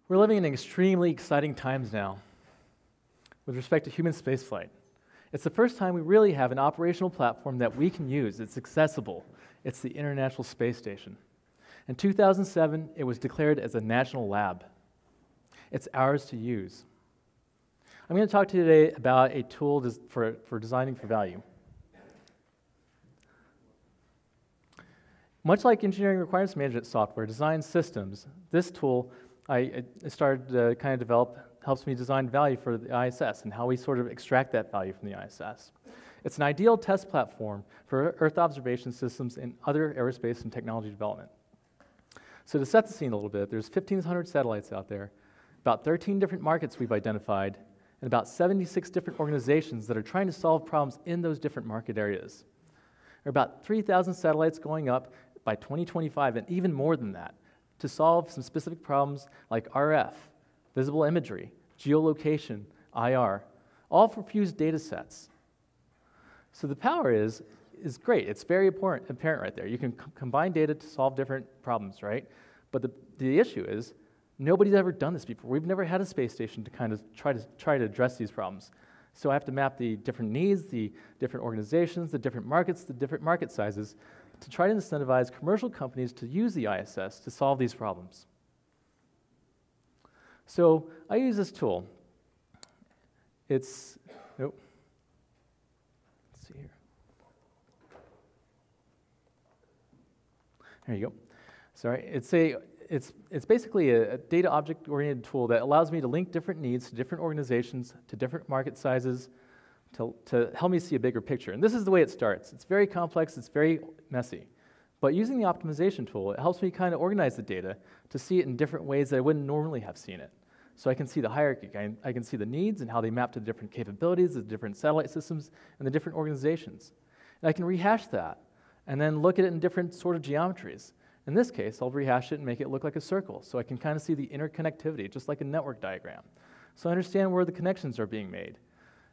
We're living in extremely exciting times now with respect to human spaceflight. It's the first time we really have an operational platform that we can use. It's accessible. It's the International Space Station. In 2007, it was declared as a national lab. It's ours to use. I'm going to talk to you today about a tool for designing for value. Much like engineering requirements management software design systems, this tool I started to kind of develop helps me design value for the ISS and how we sort of extract that value from the ISS. It's an ideal test platform for Earth observation systems and other aerospace and technology development. So to set the scene a little bit, there's 1,500 satellites out there, about 13 different markets we've identified, and about 76 different organizations that are trying to solve problems in those different market areas. There are about 3,000 satellites going up by 2025, and even more than that, to solve some specific problems like RF, visible imagery, geolocation, IR, all for fused data sets. So the power is great. It's very apparent right there. You can combine data to solve different problems, right? But the issue is nobody's ever done this before. We've never had a space station to kind of try to address these problems. So I have to map the different needs, the different organizations, the different markets, the different market sizes to try to incentivize commercial companies to use the ISS to solve these problems. So I use this tool. Let's see here. There you go. Sorry, it's basically a data object-oriented tool that allows me to link different needs to different organizations, to different market sizes, to help me see a bigger picture. And this is the way it starts. It's very complex, it's very messy. But using the optimization tool, it helps me kind of organize the data to see it in different ways that I wouldn't normally have seen it. So I can see the hierarchy, I can see the needs and how they map to the different capabilities, the different satellite systems, and the different organizations. And I can rehash that, and then look at it in different sort of geometries. In this case, I'll rehash it and make it look like a circle, so I can kind of see the interconnectivity, just like a network diagram. So I understand where the connections are being made.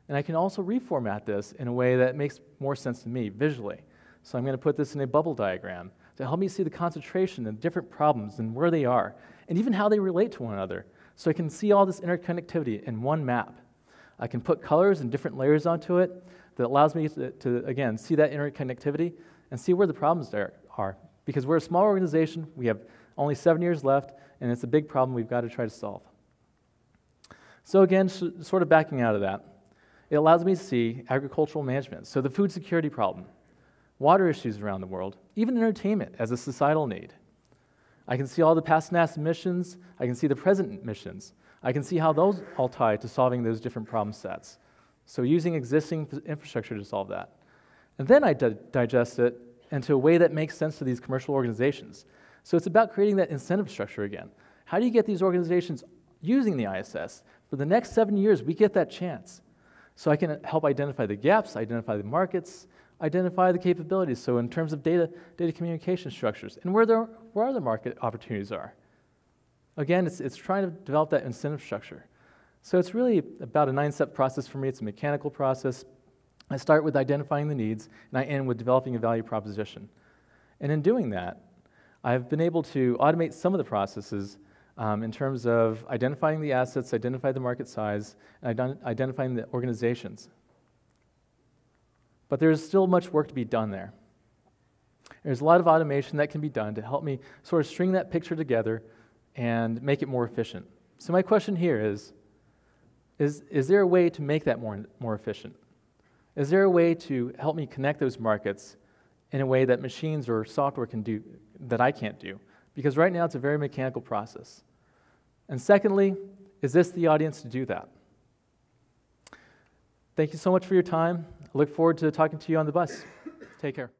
And I can also reformat this in a way that makes more sense to me visually. So I'm going to put this in a bubble diagram to help me see the concentration of different problems and where they are, and even how they relate to one another. So I can see all this interconnectivity in one map. I can put colors and different layers onto it that allows me to again, see that interconnectivity and see where the problems there are. Because we're a small organization, we have only 7 years left, and it's a big problem we've got to try to solve. So again, sort of backing out of that, it allows me to see agricultural management, so the food security problem, water issues around the world, even entertainment as a societal need. I can see all the past NASA missions, I can see the present missions, I can see how those all tie to solving those different problem sets. So using existing infrastructure to solve that. And then I digest it into a way that makes sense to these commercial organizations. So it's about creating that incentive structure again. How do you get these organizations using the ISS? For the next 7 years, we get that chance. So I can help identify the gaps, identify the markets, identify the capabilities. So in terms of data communication structures, and where the market opportunities are. Again, it's trying to develop that incentive structure. So it's really about a 9-step process for me. It's a mechanical process. I start with identifying the needs, and I end with developing a value proposition. And in doing that, I've been able to automate some of the processes in terms of identifying the assets, identify the market size, and identifying the organizations. But there's still much work to be done there. There's a lot of automation that can be done to help me sort of string that picture together and make it more efficient. So my question here is there a way to make that more efficient? Is there a way to help me connect those markets in a way that machines or software can do that I can't do? Because right now it's a very mechanical process. And secondly, is this the audience to do that? Thank you so much for your time. I look forward to talking to you on the bus. Take care.